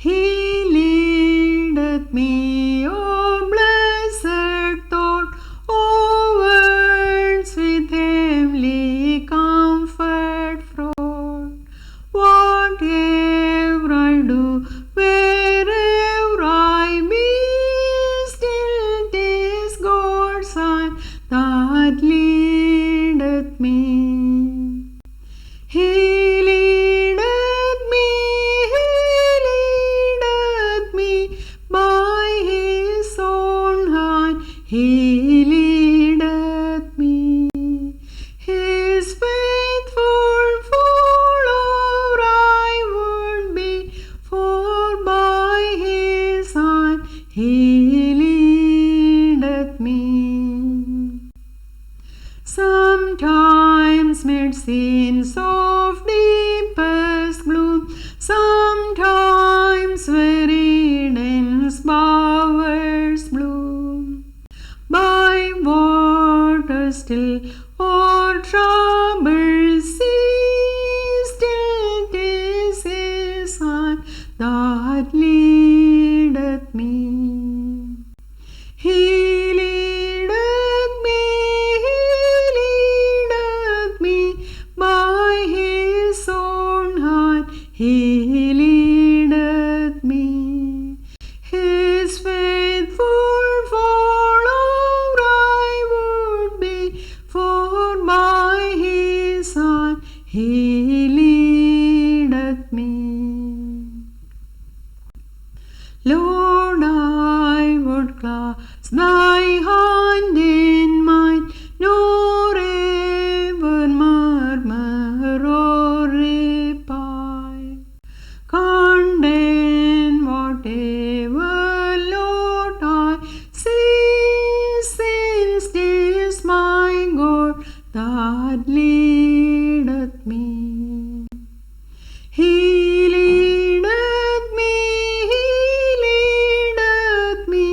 He leadeth me, O blessed thought, onwards with heavenly comfort fraught. Whatever I do, wherever I be, still 'tis God's hand that leadeth me. He leadeth me, He leadeth me, by His own hand He leadeth me. His faithful follower I would be, for by His hand He leadeth me. Sometimes mid scenes of deepest gloom, sometimes very dense bowers bloom. By water still or troubled sea, still 'tis His hand that leadeth me. He leadeth me, He leadeth me, by His own hand He leadeth me. His faithful follower I would be, for by His hand He leadeth me. Lord, I would clasp Thy hand in mine, nor ever murmur or repine. Condemn whatever, Lord, I see, since 'tis my God that leadeth me. He leadeth me, He leadeth me,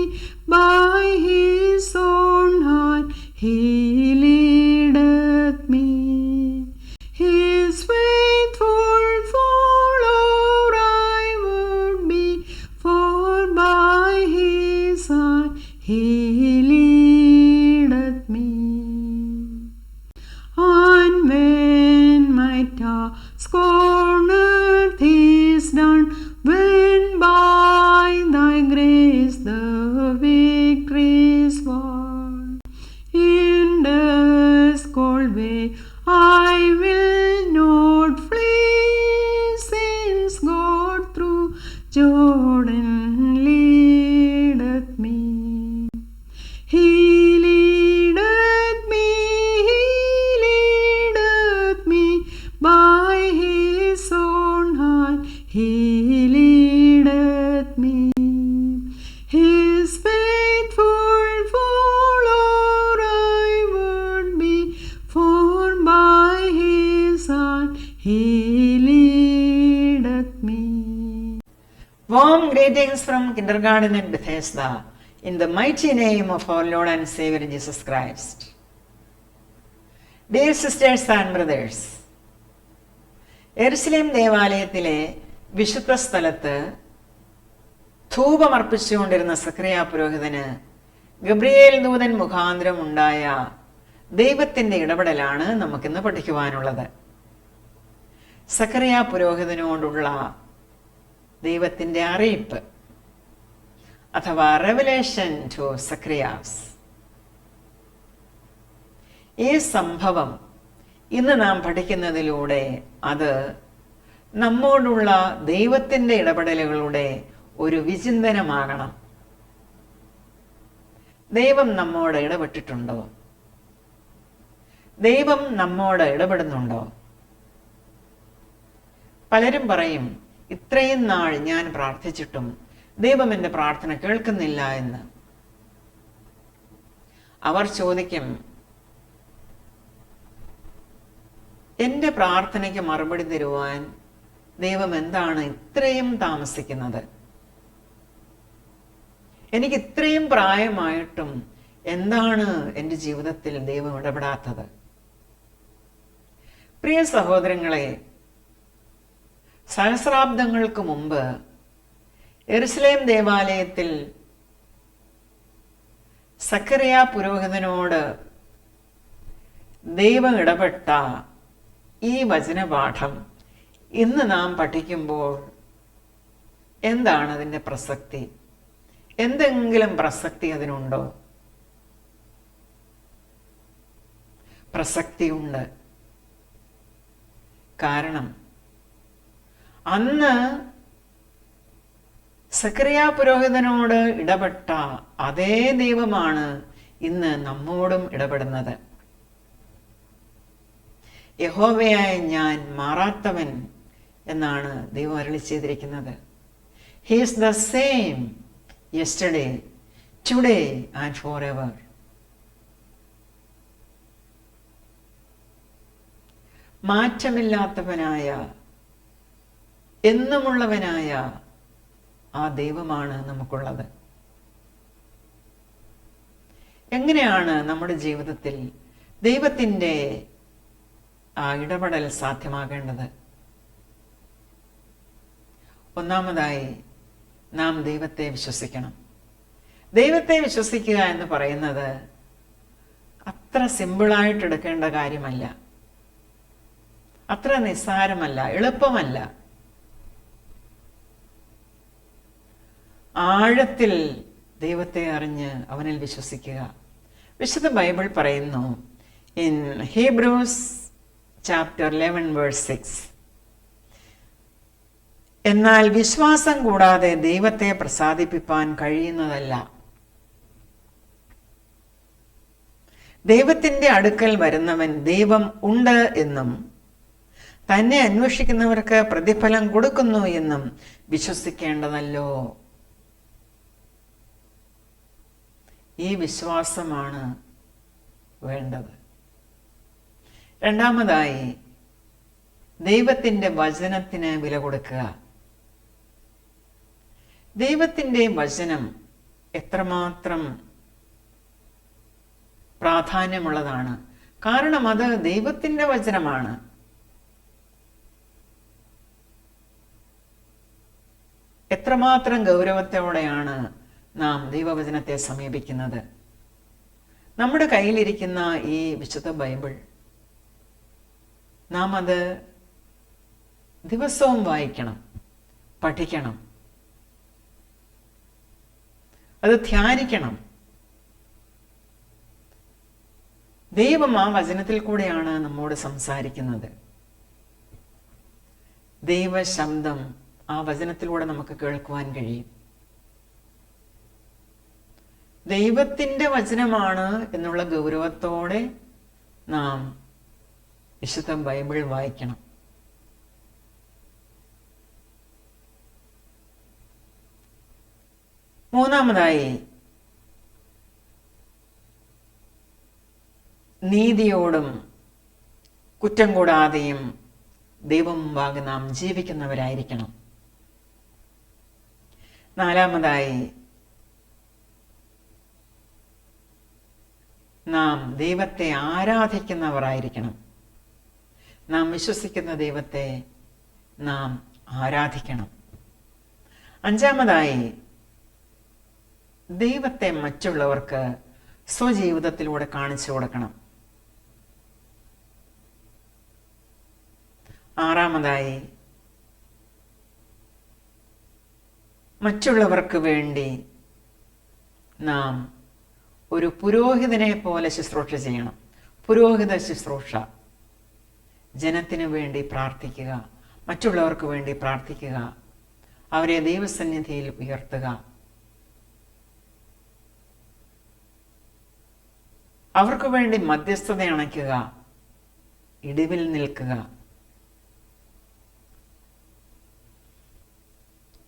by His own hand He leadeth me. His faithful follower I would be, for by His hand He leadeth me. And when my task on earth is done, when by Thy grace the victory is won, in this cold way I will not flee, since God through Jordan leadeth me. He leadeth me, He leadeth me, by His own hand He leadeth me. His faithful follower I would be, for by His hand He leadeth me. Warm greetings from Kindergarten at Bethesda, in the mighty name of our Lord and Savior Jesus Christ. Dear sisters and brothers, യെരുശലേം ദേവാലയത്തിലെ വിശുദ്ധ സ്ഥലത്ത് ധൂപമർപ്പിച്ചുകൊണ്ടിരുന്ന Zacharia പുരോഹിതന് Gabriel ദൂതൻ മുഖാന്തരം ഉണ്ടായ ദൈവത്തിൻ്റെ ഇടപെടലാണ് നമുക്കിന്ന് പഠിക്കുവാനുള്ളത്. സക്കറിയ പുരോഹിതനോടുള്ള ദൈവത്തിൻ്റെ അറിയിപ്പ് അഥവാ റെവലേഷൻ ടു സക്കറിയാസ്. ഈ സംഭവം ഇന്ന് നാം പഠിക്കുന്നതിലൂടെ അത് നമ്മോടുള്ള ദൈവത്തിൻ്റെ ഇടപെടലുകളുടെ ഒരു വിചിന്തനമാകണം. ദൈവം നമ്മോട് ഇടപെട്ടിട്ടുണ്ടോ? ദൈവം നമ്മോട് ഇടപെടുന്നുണ്ടോ? പലരും പറയും, ഇത്രയും നാൾ ഞാൻ പ്രാർത്ഥിച്ചിട്ടും ദൈവം എൻ്റെ പ്രാർത്ഥന കേൾക്കുന്നില്ല എന്ന്. അവർ ചോദിക്കും, എൻ്റെ പ്രാർത്ഥനയ്ക്ക് മറുപടി തരുവാൻ ദൈവം എന്താണ് ഇത്രയും താമസിക്കുന്നത്? എനിക്ക് ഇത്രയും പ്രായമായിട്ടും എന്താണ് എൻ്റെ ജീവിതത്തിൽ ദൈവം ഇടപെടാത്തത്? പ്രിയ സഹോദരങ്ങളെ, സഹസ്രാബ്ദങ്ങൾക്ക് മുമ്പ് യെരുശലേം ദേവാലയത്തിൽ സക്കറിയ പുരോഹിതനോട് ദൈവം ഇടപെട്ട ഈ വചനപാഠം ഇന്ന് നാം പഠിക്കുമ്പോൾ എന്താണ് അതിൻ്റെ പ്രസക്തി? എന്തെങ്കിലും പ്രസക്തി അതിനുണ്ടോ? പ്രസക്തിയുണ്ട്. കാരണം അന്ന് സക്കറിയ പുരോഹിതനോട് ഇടപെട്ട അതേ ദൈവമാണ് ഇന്ന് നമ്മോടും ഇടപെടുന്നത്. യഹോവയായ ഞാൻ മാറാത്തവൻ എന്നാണ് ദൈവം അരുളി ചെയ്തിരിക്കുന്നത്. He is the same yesterday, today and forever. മാറ്റമില്ലാത്തവനായ, എന്നുമുള്ളവനായ ആ ദൈവമാണ് നമുക്കുള്ളത്. എങ്ങനെയാണ് നമ്മുടെ ജീവിതത്തിൽ ദൈവത്തിൻ്റെ ആ ഇടപെടൽ സാധ്യമാകേണ്ടത്? ഒന്നാമതായി നാം ദൈവത്തെ വിശ്വസിക്കണം. ദൈവത്തെ വിശ്വസിക്കുക എന്ന് പറയുന്നത് അത്ര സിമ്പിളായിട്ട് എടുക്കേണ്ട കാര്യമല്ല, അത്ര നിസ്സാരമല്ല, എളുപ്പമല്ല. ആഴത്തിൽ ദൈവത്തെ അറിഞ്ഞ് അവനിൽ വിശ്വസിക്കുക. വിശുദ്ധ ബൈബിൾ പറയുന്നു ഇൻ ഹീബ്രൂസ് ചാപ്റ്റർ 11 വേഴ്സ് 6, എന്നാൽ വിശ്വാസം കൂടാതെ ദൈവത്തെ പ്രസാദിപ്പിപ്പാൻ കഴിയുന്നതല്ല. ദൈവത്തിൻ്റെ അടുക്കൽ വരുന്നവൻ ദൈവം ഉണ്ട് എന്നും തന്നെ അന്വേഷിക്കുന്നവർക്ക് പ്രതിഫലം കൊടുക്കുന്നു എന്നും വിശ്വസിക്കേണ്ടതല്ലോ. ഈ വിശ്വാസമാണ് വേണ്ടത്. രണ്ടാമതായി ദൈവത്തിൻ്റെ വചനത്തിന് വില കൊടുക്കുക. ദൈവത്തിൻ്റെ വചനം എത്രമാത്രം പ്രാധാന്യമുള്ളതാണ്. കാരണം അത് ദൈവത്തിൻ്റെ വചനമാണ്. എത്രമാത്രം ഗൗരവത്തോടെയാണ് നാം ദൈവവചനത്തെ സമീപിക്കുന്നത്. നമ്മുടെ കയ്യിലിരിക്കുന്ന ഈ വിശുദ്ധ ബൈബിൾ നാം അത് ദിവസവും വായിക്കണം, പഠിക്കണം, അത് ധ്യാനിക്കണം. ദൈവം ആ വചനത്തിൽ കൂടെയാണ് നമ്മോട് സംസാരിക്കുന്നത്. ദൈവശബ്ദം ആ വചനത്തിലൂടെ നമുക്ക് കേൾക്കുവാൻ കഴിയും. ദൈവത്തിൻ്റെ വചനമാണ് എന്നുള്ള ഗൗരവത്തോടെ നാം വിശുദ്ധ ബൈബിൾ വായിക്കണം. മൂന്നാമതായി നീതിയോടും കുറ്റം കൂടാതെയും ദൈവം മുമ്പാകെ നാം ജീവിക്കുന്നവരായിരിക്കണം. നാലാമതായി നാം ദൈവത്തെ ആരാധിക്കുന്നവരായിരിക്കണം. നാം വിശ്വസിക്കുന്ന ദൈവത്തെ നാം ആരാധിക്കണം. അഞ്ചാമതായി ദൈവത്തെ മറ്റുള്ളവർക്ക് സ്വജീവിതത്തിലൂടെ കാണിച്ചു കൊടുക്കണം. ആറാമതായി മറ്റുള്ളവർക്ക് വേണ്ടി നാം ഒരു പുരോഹിതനെ പോലെ ശുശ്രൂഷ ചെയ്യണം. പുരോഹിത ശുശ്രൂഷ, ജനത്തിനു വേണ്ടി പ്രാർത്ഥിക്കുക, മറ്റുള്ളവർക്ക് വേണ്ടി പ്രാർത്ഥിക്കുക, അവരെ ദൈവസന്നിധിയിൽ ഉയർത്തുക, അവർക്ക് വേണ്ടി മധ്യസ്ഥത അണയ്ക്കുക, ഇടിവിൽ നിൽക്കുക.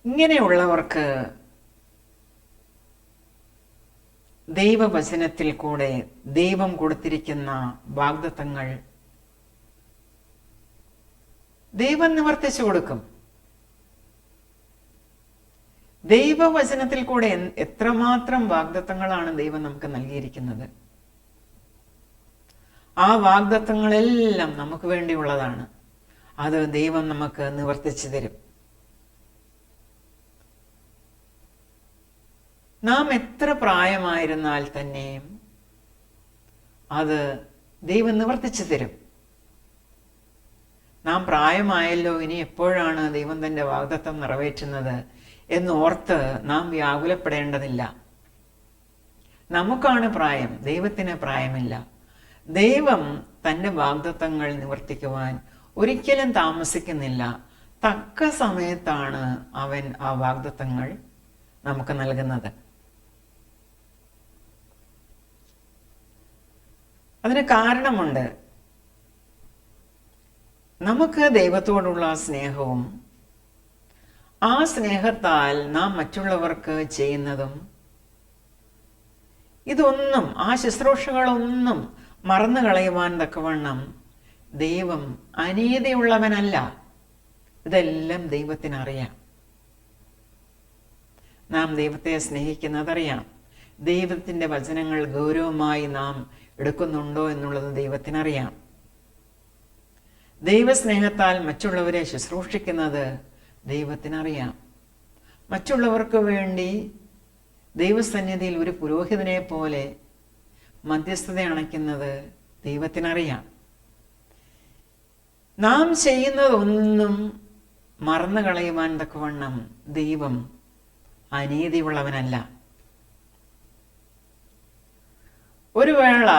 ഇങ്ങനെയുള്ളവർക്ക് ദൈവവചനത്തിൽ കൂടെ ദൈവം കൊടുത്തിരിക്കുന്ന വാഗ്ദത്തങ്ങൾ ദൈവം നിവർത്തിച്ചു കൊടുക്കും. ദൈവവചനത്തിൽ കൂടെ എത്രമാത്രം വാഗ്ദത്തങ്ങളാണ് ദൈവം നമുക്ക് നൽകിയിരിക്കുന്നത്. ആ വാഗ്ദത്തങ്ങളെല്ലാം നമുക്ക് വേണ്ടിയുള്ളതാണ്. അത് ദൈവം നമുക്ക് നിവർത്തിച്ചു തരും. നാം എത്ര പ്രായമായിരുന്നാൽ തന്നെയും അത് ദൈവം നിവർത്തിച്ചു തരും. നാം പ്രായമായല്ലോ, ഇനി എപ്പോഴാണ് ദൈവം തൻ്റെ വാഗ്ദത്തം നിറവേറ്റുന്നത് എന്നോർത്ത് നാം വ്യാകുലപ്പെടേണ്ടതില്ല. നമുക്കാണ് പ്രായം, ദൈവത്തിന് പ്രായമില്ല. ദൈവം തൻ്റെ വാഗ്ദത്തങ്ങൾ നിവർത്തിക്കുവാൻ ഒരിക്കലും താമസിക്കുന്നില്ല. തക്ക സമയത്താണ് അവൻ ആ വാഗ്ദത്തങ്ങൾ നമുക്ക് നൽകുന്നത്. അതിന് കാരണമുണ്ട്. നമുക്ക് ദൈവത്തോടുള്ള സ്നേഹവും ആ സ്നേഹത്താൽ നാം മറ്റുള്ളവർക്ക് ചെയ്യുന്നതും ഇതൊന്നും, ആ ശുശ്രൂഷകളൊന്നും മറന്നു കളയുവാൻ തക്കവണ്ണം ദൈവം അനീതിയുള്ളവനല്ല. ഇതെല്ലാം ദൈവത്തിനറിയാം. നാം ദൈവത്തെ സ്നേഹിക്കുന്നതറിയാം. ദൈവത്തിൻ്റെ വചനങ്ങൾ ഗൗരവമായി നാം എടുക്കുന്നുണ്ടോ എന്നുള്ളത് ദൈവത്തിനറിയാം. ദൈവസ്നേഹത്താൽ മറ്റുള്ളവരെ ശുശ്രൂഷിക്കുന്നത് ദൈവത്തിനറിയാം. മറ്റുള്ളവർക്ക് വേണ്ടി ദൈവസന്നിധിയിൽ ഒരു പുരോഹിതനെ പോലെ മധ്യസ്ഥത അണയ്ക്കുന്നത് ദൈവത്തിനറിയാം. നാം ചെയ്യുന്നതൊന്നും മറന്നു കളയുവാൻ തക്കവണ്ണം ദൈവം അനീതിയുള്ളവനല്ല. ഒരു വേള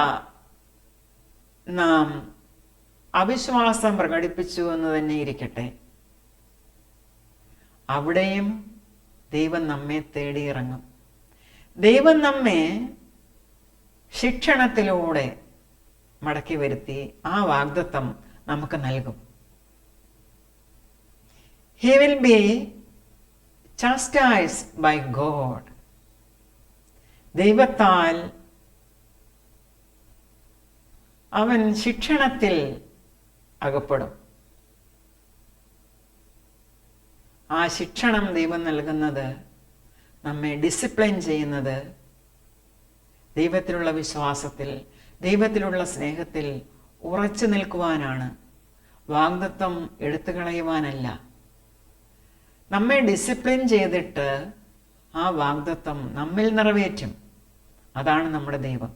നാം അവിശ്വാസം പ്രകടിപ്പിച്ചു എന്ന് തന്നെ ഇരിക്കട്ടെ, അവിടെയും ദൈവം നമ്മെ തേടിയിറങ്ങും. ദൈവം നമ്മെ ശിക്ഷണത്തിലൂടെ മടക്കി വരുത്തി ആ വാഗ്ദത്തം നമുക്ക് നൽകും. He will be chastised by God. ദൈവത്താൽ അവൻ ശിക്ഷണത്തിൽ അകപ്പെടും. ആ ശിക്ഷണം ദൈവം നൽകുന്നത്, നമ്മെ ഡിസിപ്ലിൻ ചെയ്യുന്നത് ദൈവത്തിലുള്ള വിശ്വാസത്തിൽ, ദൈവത്തിലുള്ള സ്നേഹത്തിൽ ഉറച്ചു നിൽക്കുവാനാണ്. വാഗ്ദത്തം എടുത്തു കളയുവാനല്ല. നമ്മെ ഡിസിപ്ലിൻ ചെയ്തിട്ട് ആ വാഗ്ദത്തം നമ്മിൽ നിറവേറ്റും. അതാണ് നമ്മുടെ ദൈവം.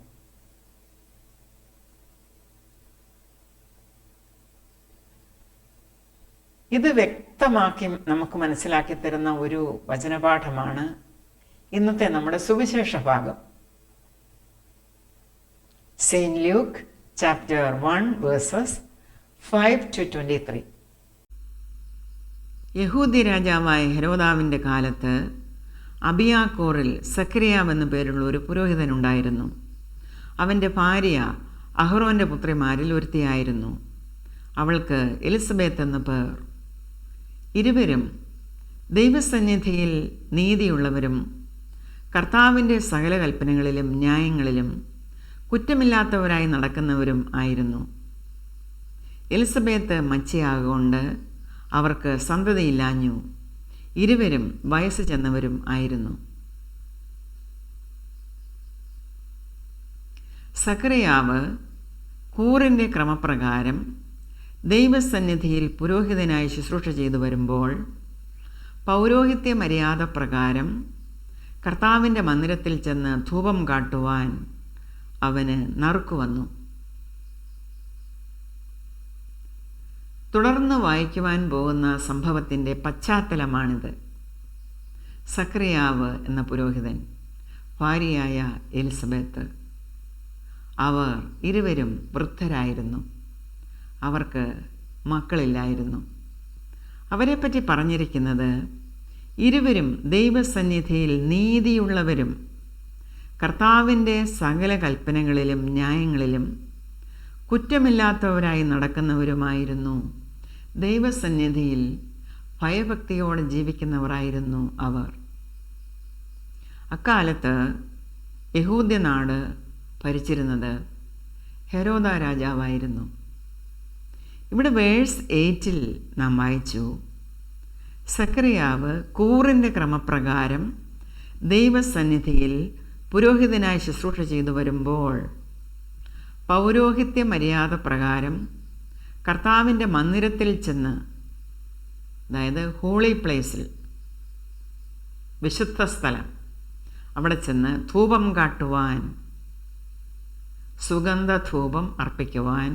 ഇത് വ്യക്തമാക്കി നമുക്ക് മനസ്സിലാക്കി തരുന്ന ഒരു വചനപാഠമാണ് ഇന്നത്തെ നമ്മുടെ സുവിശേഷ ഭാഗം. Saint Luke chapter 1 verses 5-23. യഹൂദി രാജാവായ ഹെരോദാവിൻ്റെ കാലത്ത് അബിയാക്കോറിൽ സക്കറിയാവ് എന്നു പേരുള്ള ഒരു പുരോഹിതനുണ്ടായിരുന്നു. അവൻ്റെ ഭാര്യ അഹ്റോൻ്റെ പുത്രിമാരിൽ ഒരുത്തിയായിരുന്നു. അവൾക്ക് എലിസബത്ത് എന്നു പേർ. ഇരുവരും ദൈവസന്നിധിയിൽ നീതിയുള്ളവരും കർത്താവിൻ്റെ സകല കൽപ്പനകളിലും ന്യായങ്ങളിലും കുറ്റമില്ലാത്തവരായി നടക്കുന്നവരും ആയിരുന്നു. എലിസബത്ത് മച്ചിയാകൊണ്ട് അവർക്ക് സന്തതിയില്ലാഞ്ഞു. ഇരുവരും വയസ്സ് ചെന്നവരും ആയിരുന്നു. സക്കറിയാവ് കൂറിൻ്റെ ക്രമപ്രകാരം ദൈവസന്നിധിയിൽ പുരോഹിതനായി ശുശ്രൂഷ ചെയ്തു വരുമ്പോൾ പൗരോഹിത്യ മര്യാദ പ്രകാരം കർത്താവിൻ്റെ മന്ദിരത്തിൽ ചെന്ന് ധൂപം കാട്ടുവാൻ അവന് നറുക്കുവന്നു. തുടർന്ന് വായിക്കുവാൻ പോകുന്ന സംഭവത്തിൻ്റെ പശ്ചാത്തലമാണിത്. സക്കറിയാവ് എന്ന പുരോഹിതൻ, ഭാര്യയായ എലിസബത്ത്, അവർ ഇരുവരും വൃദ്ധരായിരുന്നു. അവർക്ക് മക്കളില്ലായിരുന്നു. അവരെപ്പറ്റി പറഞ്ഞിരിക്കുന്നത്, ഇരുവരും ദൈവസന്നിധിയിൽ നീതിയുള്ളവരും കർത്താവിൻ്റെ സകല കൽപ്പനകളിലും ന്യായങ്ങളിലും കുറ്റമില്ലാത്തവരായി നടക്കുന്നവരുമായിരുന്നു. ദൈവസന്നിധിയിൽ ഭയഭക്തിയോടെ ജീവിക്കുന്നവരായിരുന്നു അവർ. അക്കാലത്ത് യഹൂദ്യനാട് ഭരിച്ചിരുന്നത് ഹെരോദ രാജാവായിരുന്നു. ഇവിടെ വേഴ്സ് 8 നാം വായിച്ചു, സക്കറിയാവ് കൂറിൻ്റെ ക്രമപ്രകാരം ദൈവസന്നിധിയിൽ പുരോഹിതനായി ശുശ്രൂഷ ചെയ്തു വരുമ്പോൾ പൗരോഹിത്യ മര്യാദ പ്രകാരം കർത്താവിൻ്റെ മന്ദിരത്തിൽ ചെന്ന്, അതായത് ഹോളി പ്ലേസിൽ, വിശുദ്ധ സ്ഥലം, അവിടെ ചെന്ന് ധൂപം കാട്ടുവാൻ, സുഗന്ധധൂപം അർപ്പിക്കുവാൻ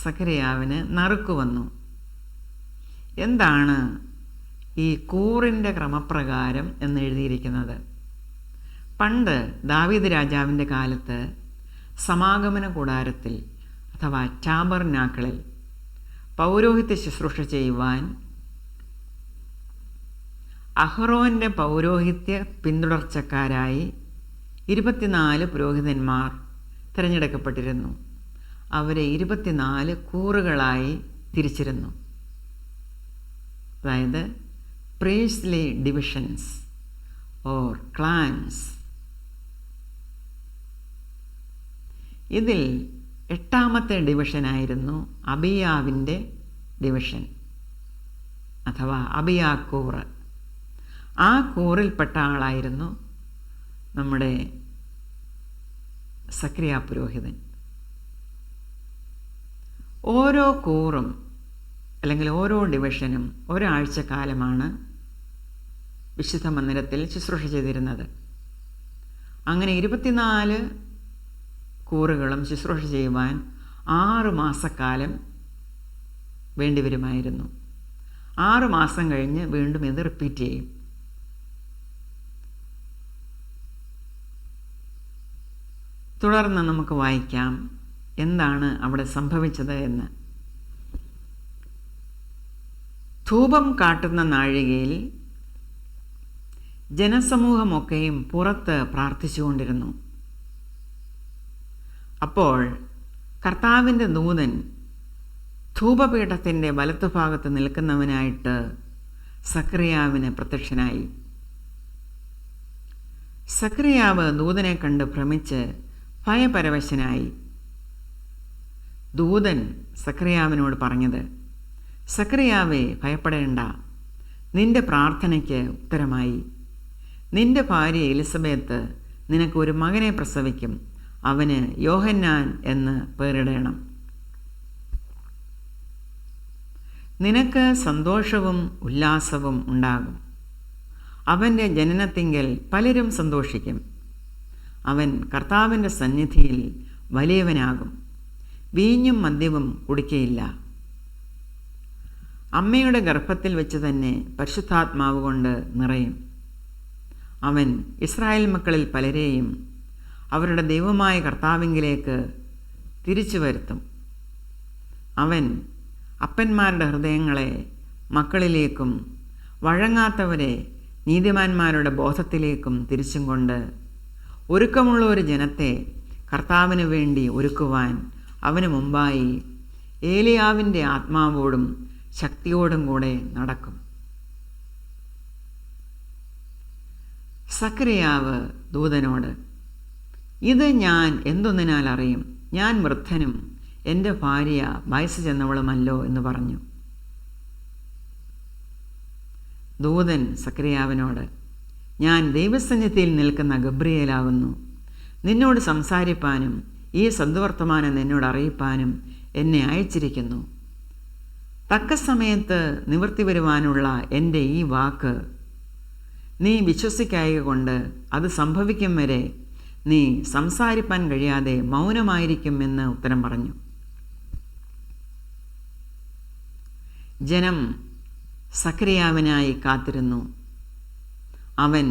സഖറിയാവിന് നറുക്കു വന്നു. എന്താണ് ഈ കൂറിൻ്റെ ക്രമപ്രകാരം എന്ന് എഴുതിയിരിക്കുന്നത്? പണ്ട് ദാവീദ് രാജാവിൻ്റെ കാലത്ത് സമാഗമന കൂടാരത്തിൽ അഥവാ ടാബർനാക്കിളിൽ പൗരോഹിത്യ ശുശ്രൂഷ ചെയ്യുവാൻ അഹ്റോൻ്റെ പൗരോഹിത്യ പിന്തുടർച്ചക്കാരായി 24 പുരോഹിതന്മാർ തിരഞ്ഞെടുക്കപ്പെട്ടിരുന്നു. അവരെ 24 കൂറുകളായി തിരിച്ചിരുന്നു. അതായത് പ്രീസ്റ്റ്ലി ഡിവിഷൻസ് ഓർ ക്ലാൻസ്. ഇതിൽ 8ാമത്തെ ഡിവിഷനായിരുന്നു അബിയാവിൻ്റെ ഡിവിഷൻ അഥവാ അബിയാക്കൂറ്. ആ കൂറിൽപ്പെട്ട ആളായിരുന്നു നമ്മുടെ സഖറിയ പുരോഹിതൻ. ഓരോ കൂറും അല്ലെങ്കിൽ ഓരോ ഡിവിഷനും ഒരാഴ്ചക്കാലമാണ് വിശുദ്ധ മന്ദിരത്തിൽ ശുശ്രൂഷ ചെയ്തിരുന്നത്. അങ്ങനെ 24 കൂറുകളും ശുശ്രൂഷ ചെയ്യുവാൻ 6 മാസക്കാലം വേണ്ടിവരുമായിരുന്നു. 6 മാസം കഴിഞ്ഞ് വീണ്ടും ഇത് റിപ്പീറ്റ് ചെയ്യും. തുടർന്ന് നമുക്ക് വായിക്കാം എന്താണ് അവിടെ സംഭവിച്ചത് എന്ന്. ധൂപം കാട്ടുന്ന നാഴികയിൽ ജനസമൂഹമൊക്കെയും പുറത്ത് പ്രാർത്ഥിച്ചുകൊണ്ടിരുന്നു. അപ്പോൾ കർത്താവിൻ്റെ ദൂതൻ ധൂപപീഠത്തിൻ്റെ വലത്തുഭാഗത്ത് നിൽക്കുന്നവനായിട്ട് സഖറിയാവിന് പ്രത്യക്ഷനായി. സഖറിയാവ് ദൂതനെ കണ്ട് ഭ്രമിച്ച് ഭയപരവശനായി. ദൂതൻ സഖറിയാവിനോട് പറഞ്ഞത്, സഖറിയാവേ, ഭയപ്പെടേണ്ട, നിന്റെ പ്രാർത്ഥനയ്ക്ക് ഉത്തരമായി. നിന്റെ ഭാര്യ എലിസബത്ത് നിനക്ക് ഒരു മകനെ പ്രസവിക്കും. അവന് യോഹന്നാൻ എന്ന് പേരിടണം. നിനക്ക് സന്തോഷവും ഉല്ലാസവും ഉണ്ടാകും. അവൻ്റെ ജനനത്തിങ്കൽ പലരും സന്തോഷിക്കും. അവൻ കർത്താവിൻ്റെ സന്നിധിയിൽ വലിയവനാകും. വീഞ്ഞും മദ്യവും കുടിക്കയില്ല. അമ്മയുടെ ഗർഭത്തിൽ വെച്ച് തന്നെ പരിശുദ്ധാത്മാവ് കൊണ്ട് നിറയും. അവൻ ഇസ്രായേൽ മക്കളിൽ പലരെയും അവരുടെ ദൈവമായ കർത്താവിങ്കിലേക്ക് തിരിച്ചു വരുത്തും. അവൻ അപ്പന്മാരുടെ ഹൃദയങ്ങളെ മക്കളിലേക്കും വഴങ്ങാത്തവരെ നീതിമാന്മാരുടെ ബോധത്തിലേക്കും തിരിച്ചും കൊണ്ട് ഒരുക്കമുള്ള ഒരു ജനത്തെ കർത്താവിന് വേണ്ടി ഒരുക്കുവാൻ അവന് മുമ്പായി ഏലിയാവിൻ്റെ ആത്മാവോടും ശക്തിയോടും കൂടെ നടക്കും. സഖറിയാവ് ദൂതനോട്, ഇത് ഞാൻ എന്തൊന്നിനാൽ അറിയും? ഞാൻ വൃദ്ധനും എൻ്റെ ഭാര്യ വയസ്സ് ചെന്നവളുമല്ലോ എന്ന് പറഞ്ഞു. ദൂതൻ സഖറിയാവിനോട്, ഞാൻ ദൈവസന്നിധിയിൽ നിൽക്കുന്ന ഗബ്രിയേലാകുന്നു. നിന്നോട് സംസാരിപ്പാനും ഈ സദ്വർത്തമാനം നിന്നോട് അറിയിപ്പാനും എന്നെ അയച്ചിരിക്കുന്നു. തക്ക സമയത്ത് നിവൃത്തി വരുവാനുള്ള എൻ്റെ ഈ വാക്ക് നീ വിശ്വസിക്കായക കൊണ്ട് അത് സംഭവിക്കും വരെ നീ സംസാരിപ്പാൻ കഴിയാതെ മൗനമായിരിക്കും എന്ന് ഉത്തരം പറഞ്ഞു. ജനം സഖറിയാവിനായി കാത്തിരുന്നു. അവൻ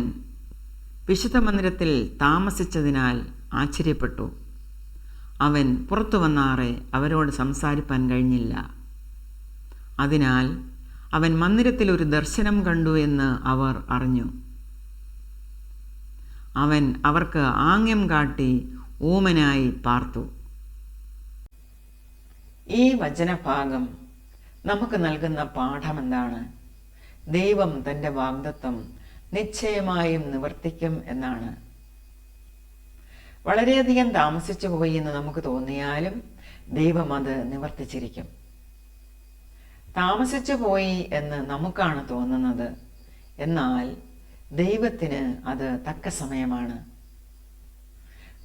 വിശുദ്ധ മന്ദിരത്തിൽ താമസിച്ചതിനാൽ ആശ്ചര്യപ്പെട്ടു. അവൻ പുറത്തു വന്നാറെ അവരോട് സംസാരിപ്പാൻ കഴിഞ്ഞില്ല. അതിനാൽ അവൻ മന്ദിരത്തിൽ ഒരു ദർശനം കണ്ടു എന്ന് അവർ അറിഞ്ഞു. അവൻ അവർക്ക് ആംഗ്യം കാട്ടി ഊമനായി പാർത്തു. ഈ വചനഭാഗം നമുക്ക് നൽകുന്ന പാഠമെന്താണ്? ദൈവം തൻ്റെ വാഗ്ദത്തം നിശ്ചയമായും നിവർത്തിക്കും എന്നാണ്. വളരെയധികം താമസിച്ചു പോയി എന്ന് നമുക്ക് തോന്നിയാലും ദൈവം അത് നിവർത്തിച്ചിരിക്കും. താമസിച്ചു പോയി എന്ന് നമുക്കാണ് തോന്നുന്നത്, എന്നാൽ ദൈവത്തിന് അത് തക്ക സമയമാണ്.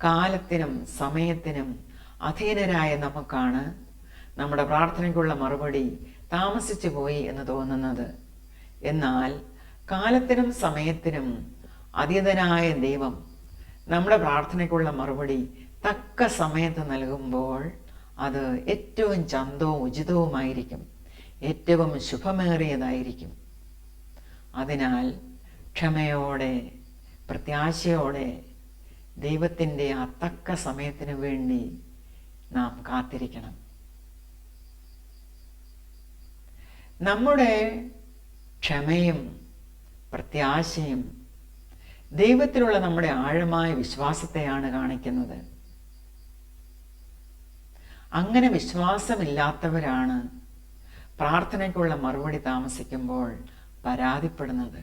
കാലത്തിനും സമയത്തിനും അധീനരായ നമുക്കാണ് നമ്മുടെ പ്രാർത്ഥനയ്ക്കുള്ള മറുപടി താമസിച്ചു പോയി എന്ന് തോന്നുന്നത്. എന്നാൽ കാലത്തിനും സമയത്തിനും അതീതനായ ദൈവം നമ്മുടെ പ്രാർത്ഥനയ്ക്കുള്ള മറുപടി തക്ക സമയത്ത് നൽകുമ്പോൾ അത് ഏറ്റവും ചന്തവും ഉചിതവുമായിരിക്കും, ഏറ്റവും ശുഭമേറിയതായിരിക്കും. അതിനാൽ ക്ഷമയോടെ, പ്രത്യാശയോടെ ദൈവത്തിൻ്റെ ആ തക്ക സമയത്തിന് വേണ്ടി നാം കാത്തിരിക്കണം. നമ്മുടെ ക്ഷമയും പ്രത്യാശയും ദൈവത്തിലുള്ള നമ്മുടെ ആഴമായ വിശ്വാസത്തെയാണ് കാണിക്കുന്നത്. അങ്ങനെ വിശ്വാസമില്ലാത്തവരാണ് പ്രാർത്ഥനയ്ക്കുള്ള മറുപടി താമസിക്കുമ്പോൾ പരാതിപ്പെടുന്നത്.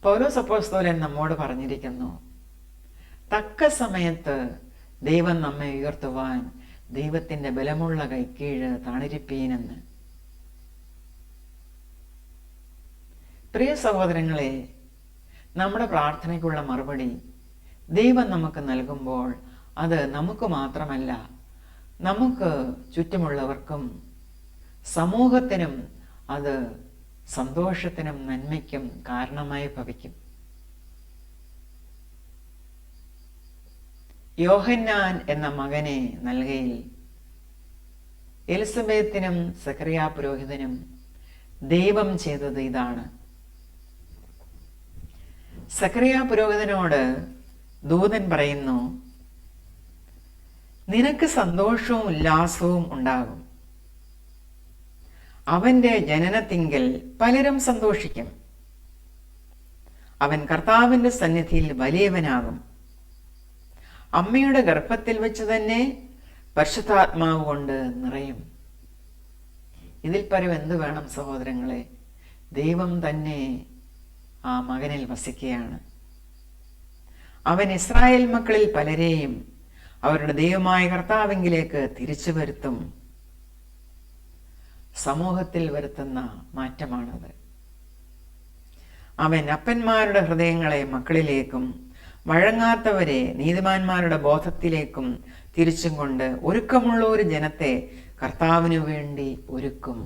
പൗലോസ് അപ്പോസ്തലൻ നമ്മോട് പറഞ്ഞിരിക്കുന്നു, തക്ക സമയത്ത് ദൈവം നമ്മെ ഉയർത്തുവാൻ ദൈവത്തിൻ്റെ ബലമുള്ള കൈക്കീഴ് താണിരിപ്പീനെന്ന്. പ്രിയ സഹോദരങ്ങളെ, നമ്മുടെ പ്രാർത്ഥനയ്ക്കുള്ള മറുപടി ദൈവം നമുക്ക് നൽകുമ്പോൾ അത് നമുക്ക് മാത്രമല്ല, നമുക്ക് ചുറ്റുമുള്ളവർക്കും സമൂഹത്തിനും അത് സന്തോഷത്തിനും നന്മയ്ക്കും കാരണമായി ഭവിക്കും. യോഹന്നാൻ എന്ന മകനെ നൽകയിൽ എലിസബത്തിനും സക്കറിയ പുരോഹിതനും ദൈവം ചെയ്തത് ഇതാണ്. സക്കറിയ പുരോഹിതനോട് ദൂതൻ പറയുന്നു, നിനക്ക് സന്തോഷവും ഉല്ലാസവും ഉണ്ടാകും. അവന്റെ ജനനത്തിങ്കൽ പലരും സന്തോഷിക്കും. അവൻ കർത്താവിന്റെ സന്നിധിയിൽ വലിയവനാകും. അമ്മയുടെ ഗർഭത്തിൽ വെച്ച് തന്നെ പരിശുദ്ധാത്മാവ് കൊണ്ട് നിറയും. ഇതിൽ പരം എന്ത് വേണം സഹോദരങ്ങളെ? ദൈവം തന്നെ ആ മകനിൽ വസിക്കുകയാണ്. അവൻ ഇസ്രായേൽ മക്കളിൽ പലരെയും അവരുടെ ദൈവമായ കർത്താവിങ്കിലേക്ക് തിരിച്ചു വരുത്തും. സമൂഹത്തിൽ വരുത്തുന്ന മാറ്റമാണത്. അവൻ അപ്പന്മാരുടെ ഹൃദയങ്ങളെ മക്കളിലേക്കും വഴങ്ങാത്തവരെ നീതിമാന്മാരുടെ ബോധത്തിലേക്കും തിരിച്ചും കൊണ്ട് ഒരുക്കമുള്ള ഒരു ജനത്തെ കർത്താവിനു വേണ്ടി ഒരുക്കും.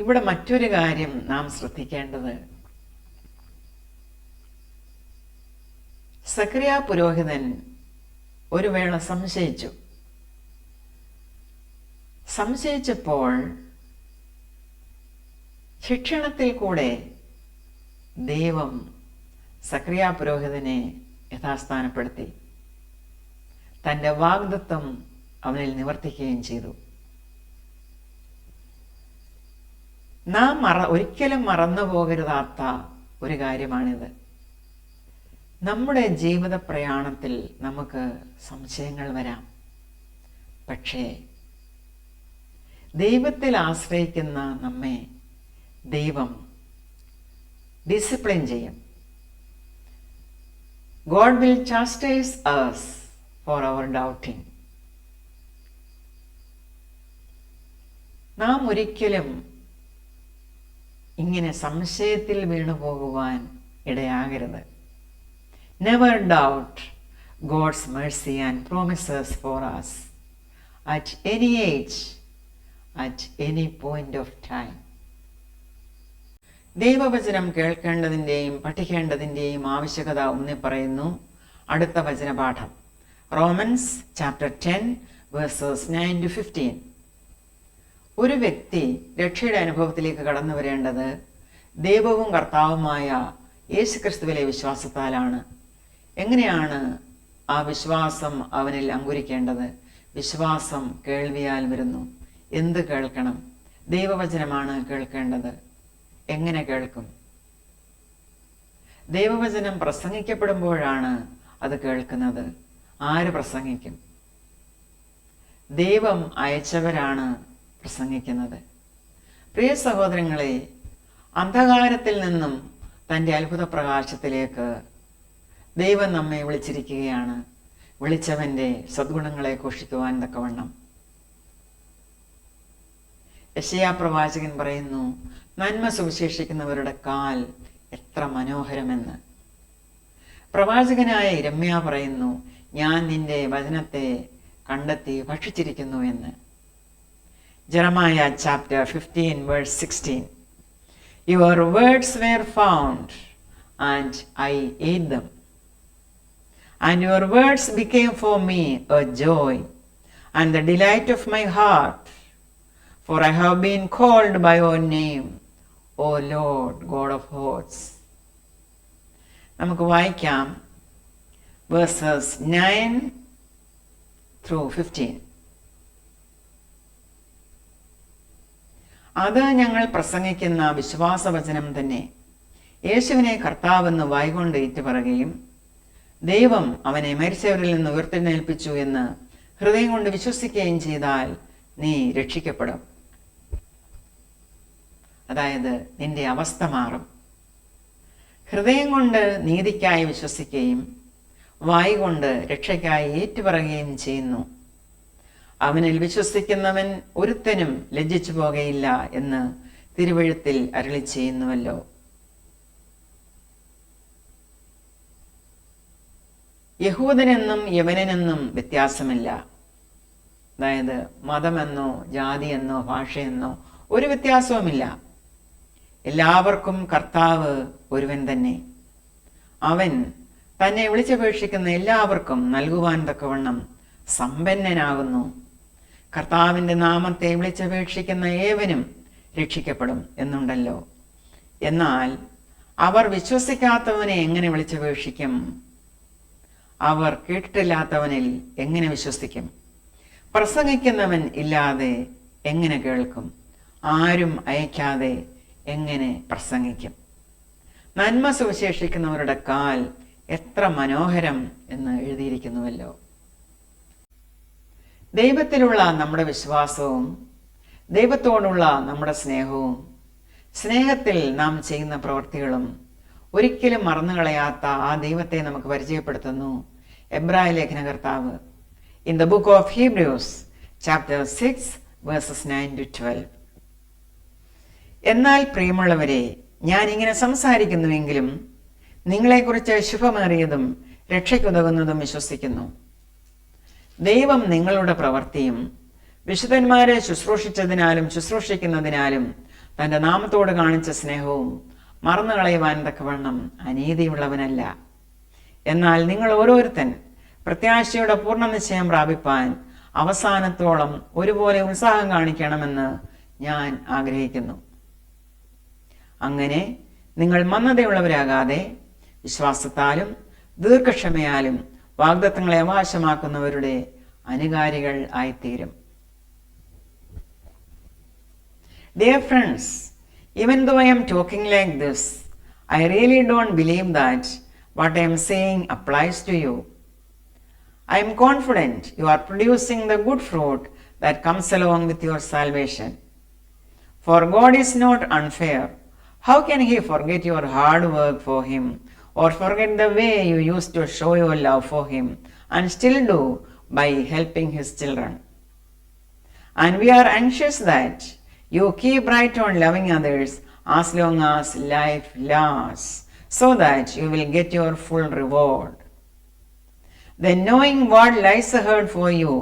ഇവിടെ മറ്റൊരു കാര്യം നാം ശ്രദ്ധിക്കേണ്ടത്, സക്കറിയ പുരോഹിതൻ ഒരു വേള സംശയിച്ചപ്പോൾ ശിക്ഷണത്തിൽ കൂടെ ദൈവം സക്കറിയ പുരോഹിതനെ യഥാസ്ഥാനപ്പെടുത്തി, തൻ്റെ വാഗ്ദത്തം അവനിൽ നിവർത്തിക്കുകയും ചെയ്തു. നാം ഒരിക്കലും മറന്നു പോകരുതാത്ത ഒരു കാര്യമാണിത്. നമ്മുടെ ജീവിത പ്രയാണത്തിൽ നമുക്ക് സംശയങ്ങൾ വരാം. പക്ഷേ ദൈവത്തിൽ ആശ്രയിക്കുന്ന നമ്മെ ദൈവം ഡിസിപ്ലിൻ ചെയ്യും. God will chastise us for our doubting. നാം ഒരിക്കലും ഇങ്ങനെ സംശയത്തിൽ വീണു പോകുവാൻ ഇടയാകരുത്. Never doubt God's mercy and promises for us at any age, at any point of time. ദൈവവചനം കേൾക്കേണ്ടതിൻ്റെയും പഠിക്കേണ്ടതിൻ്റെയും ആവശ്യകത ഊന്നി പറയുന്നു അടുത്ത വചനപാഠം. Romance chapter 10 versus 9-15. ഒരു വ്യക്തി രക്ഷയുടെ അനുഭവത്തിലേക്ക് കടന്നു വരേണ്ടത് ദൈവവും കർത്താവുമായ യേശുക്രിസ്തുവിലെ വിശ്വാസത്താലാണ്. എങ്ങനെയാണ് ആ വിശ്വാസം അവനിൽ അങ്കുരിക്കേണ്ടത്? വിശ്വാസം കേൾവിയാൽ വരുന്നു. എന്ത് കേൾക്കണം? ദൈവവചനമാണ് കേൾക്കേണ്ടത്. എങ്ങനെ കേൾക്കും? ദൈവവചനം പ്രസംഗിക്കപ്പെടുമ്പോഴാണ് അത് കേൾക്കുന്നത്. ആര് പ്രസംഗിക്കും? ദൈവം അയച്ചവരാണ് പ്രസംഗിക്കുന്നത്. പ്രിയ സഹോദരങ്ങളെ, അന്ധകാരത്തിൽ നിന്നും തൻ്റെ അത്ഭുത പ്രകാശത്തിലേക്ക് ദൈവം നമ്മെ വിളിച്ചിരിക്കുകയാണ്. വിളിച്ചവൻ്റെ സദ്ഗുണങ്ങളെ ഘോഷിക്കുവാൻ തക്കവണ്ണം. യെശയ്യാ പ്രവാചകൻ പറയുന്നു, നന്മ സുവിശേഷിക്കുന്നവരുടെ കാൽ എത്ര മനോഹരമെന്ന്. പ്രവാചകനായ ഇരമ്യാ പറയുന്നു, ഞാൻ നിന്റെ വചനത്തെ കണ്ടെത്തി ഭക്ഷിച്ചിരിക്കുന്നു എന്ന്. Jeremiah chapter 15 verse 16. Your words were found and I ate them. And your words became for me a joy and the delight of my heart. For I have been called by your name, O Lord, God of hosts. നമുക്ക് വായിക്കാം verses 9 through 15. അത് ഞങ്ങൾ പ്രസംഗിക്കുന്ന വിശ്വാസവചനം തന്നെ. യേശുവിനെ കർത്താവെന്ന് വായ്കൊണ്ട് ഏറ്റുപറയുകയും ദൈവം അവനെ മരിച്ചവരിൽ നിന്ന് ഉയർത്തെഴുന്നേൽപ്പിച്ചു എന്ന് ഹൃദയം കൊണ്ട് വിശ്വസിക്കുകയും ചെയ്താൽ നീ രക്ഷിക്കപ്പെടും. അതായത് നിന്റെ അവസ്ഥ മാറും. ഹൃദയം കൊണ്ട് നീതിക്കായി വിശ്വസിക്കുകയും വായ് കൊണ്ട് രക്ഷയ്ക്കായി ഏറ്റുപറയുകയും ചെയ്യുന്നു. അവനിൽ വിശ്വസിക്കുന്നവൻ ഒരുത്തനും ലജ്ജിച്ചു പോകയില്ല എന്ന് തിരുവെഴുത്തിൽ അരുളി ചെയ്യുന്നുവല്ലോ. യഹൂദനെന്നും യവനനെന്നും വ്യത്യാസമില്ല. അതായത് മതമെന്നോ ജാതിയെന്നോ ഭാഷയെന്നോ ഒരു വ്യത്യാസവുമില്ല. എല്ലാവർക്കും കർത്താവ് ഒരുവൻ തന്നെ. അവൻ തന്നെ വിളിച്ചപേക്ഷിക്കുന്ന എല്ലാവർക്കും നൽകുവാൻ തക്കവണ്ണം സമ്പന്നനാകുന്നു. കർത്താവിൻ്റെ നാമത്തെ വിളിച്ചപേക്ഷിക്കുന്ന ഏവനും രക്ഷിക്കപ്പെടും എന്നുണ്ടല്ലോ. എന്നാൽ അവർ വിശ്വസിക്കാത്തവനെ എങ്ങനെ വിളിച്ചപേക്ഷിക്കും? അവർ കേട്ടിട്ടില്ലാത്തവനിൽ എങ്ങനെ വിശ്വസിക്കും? പ്രസംഗിക്കുന്നവൻ ഇല്ലാതെ എങ്ങനെ കേൾക്കും? ആരും അയക്കാതെ എങ്ങനെ പ്രസംഗിക്കും? നന്മ സുവിശേഷിക്കുന്നവരുടെ കാൽ എത്ര മനോഹരം എന്ന് എഴുതിയിരിക്കുന്നുവല്ലോ. ദൈവത്തിലുള്ള നമ്മുടെ വിശ്വാസവും ദൈവത്തോടുള്ള നമ്മുടെ സ്നേഹവും സ്നേഹത്തിൽ നാം ചെയ്യുന്ന പ്രവൃത്തികളും ഒരിക്കലും മറന്നുകളയാത്ത ആ ദൈവത്തെ നമുക്ക് പരിചയപ്പെടുത്തുന്നു എബ്രായ ലേഖനകർത്താവ് in the book of Hebrews chapter 6 verses 9 to 12. എന്നാൽ പ്രിയമുള്ളവരെ, ഞാൻ ഇങ്ങനെ സംസാരിക്കുന്നുവെങ്കിലും നിങ്ങളെക്കുറിച്ച് ശുഭമേറിയതും രക്ഷയ്ക്കുതകുന്നതും വിശ്വസിക്കുന്നു. ദൈവം നിങ്ങളുടെ പ്രവൃത്തിയും വിശുദ്ധന്മാരെ ശുശ്രൂഷിച്ചതിനാലും ശുശ്രൂഷിക്കുന്നതിനാലും തൻ്റെ നാമത്തോട് കാണിച്ച സ്നേഹവും മറന്നു കളയുവാൻ തക്കവണ്ണം അനീതിയുള്ളവനല്ല. എന്നാൽ നിങ്ങൾ ഓരോരുത്തൻ പ്രത്യാശയുടെ പൂർണ്ണ നിശ്ചയം പ്രാപിപ്പാൻ അവസാനത്തോളം ഒരുപോലെ ഉത്സാഹം കാണിക്കണമെന്ന് ഞാൻ ആഗ്രഹിക്കുന്നു. അങ്ങനെ നിങ്ങൾ മന്ദതയുള്ളവരാകാതെ വിശ്വാസത്താലും ദീർഘക്ഷമയാലും വാഗ്ദത്തങ്ങളെ അവകാശമാക്കുന്നവരുടെ അനുകാരികൾ ആയിത്തീരും. Dear friends, even though I am talking like this, I really don't believe that what I am saying applies to you. I am confident you are producing the good fruit that comes along with your salvation. For God is not unfair. How can He forget your hard work for Him, or forget the way you used to show your love for Him and still do by helping His children? And we are anxious that you keep right on loving others as long as life lasts, so that you will get your full reward. Then, knowing what lies ahead for you,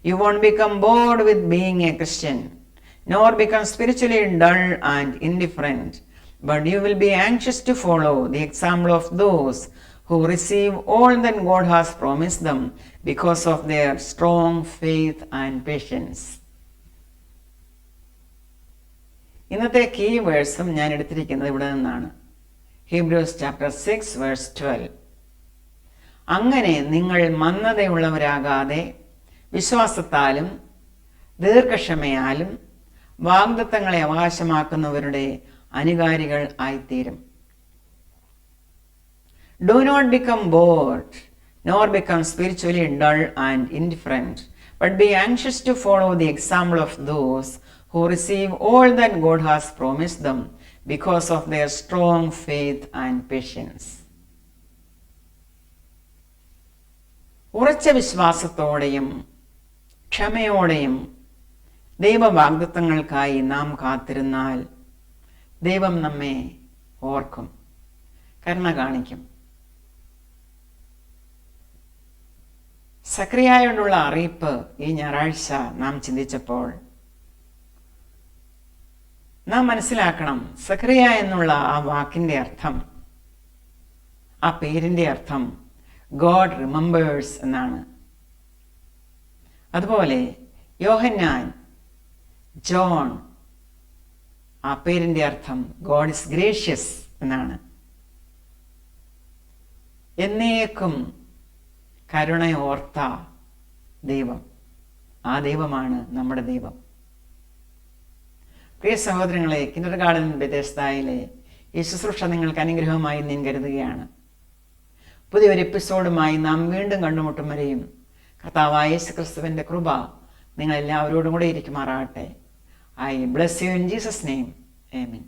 you won't become bored with being a Christian, nor become spiritually dull and indifferent, but you will be anxious to follow the example of those who receive all that God has promised them because of their strong faith and patience. ഇന്നത്തെ key വേഴ്സും ഞാൻ എടുത്തിരിക്കുന്നത് ഇവിടെ നിന്നാണ്. Hebrews chapter 6 verse 12. അങ്ങനെ നിങ്ങൾ മന്ദതയുള്ളവരാകാതെ വിശ്വാസത്താലും ദീർഘക്ഷമയാലും വാഗ്ദത്തങ്ങളെ അവകാശമാക്കുന്നവരുടെ അനുകാരികൾ ആയിത്തീരും. Do not become bored, nor become spiritually dull and indifferent, but be anxious to follow the example of those who receive all that God has promised them because of their strong faith and patience. ഉറച്ച വിശ്വാസത്തോടെയും ക്ഷമയോടെയും ദൈവവാഗ്ദത്തങ്ങൾക്കായി നാം കാത്തിരുന്നാൽ ദൈവം നമ്മെ ഓർക്കും, കരുണ കാണിക്കും. സക്രിയായോടുള്ള അറിയിപ്പ് ഈ ഞായറാഴ്ച നാം ചിന്തിച്ചപ്പോൾ നാം മനസ്സിലാക്കണം, സക്രിയ എന്നുള്ള ആ വാക്കിൻ്റെ അർത്ഥം, ആ പേരിൻ്റെ അർത്ഥം ഗോഡ് റിമെമ്പേഴ്സ് എന്നാണ്. അതുപോലെ യോഹന്നാൻ, ജോൺ, ആ പേരിൻ്റെ അർത്ഥം ഗോഡ് ഇസ് ഗ്രേഷ്യസ് എന്നാണ്. എന്നേക്കും കരുണയോർത്ത ദൈവം, ആ ദൈവമാണ് നമ്മുടെ ദൈവം. പ്രിയ സഹോദരങ്ങളെ, കിൻഡർഗാർഡൻ ബെഥെസ്ദയിലെ ഈ ശുശ്രൂഷ നിങ്ങൾക്ക് അനുഗ്രഹമായി ഞാൻ കരുതുകയാണ്. പുതിയൊരു എപ്പിസോഡുമായി നാം വീണ്ടും കണ്ടുമുട്ടും വരെയും കർത്താവായ യേശുക്രിസ്തുവിൻ്റെ കൃപ നിങ്ങൾ എല്ലാവരോടും കൂടെ ഇരിക്കുമാറാകട്ടെ. I bless you in Jesus name. Amen.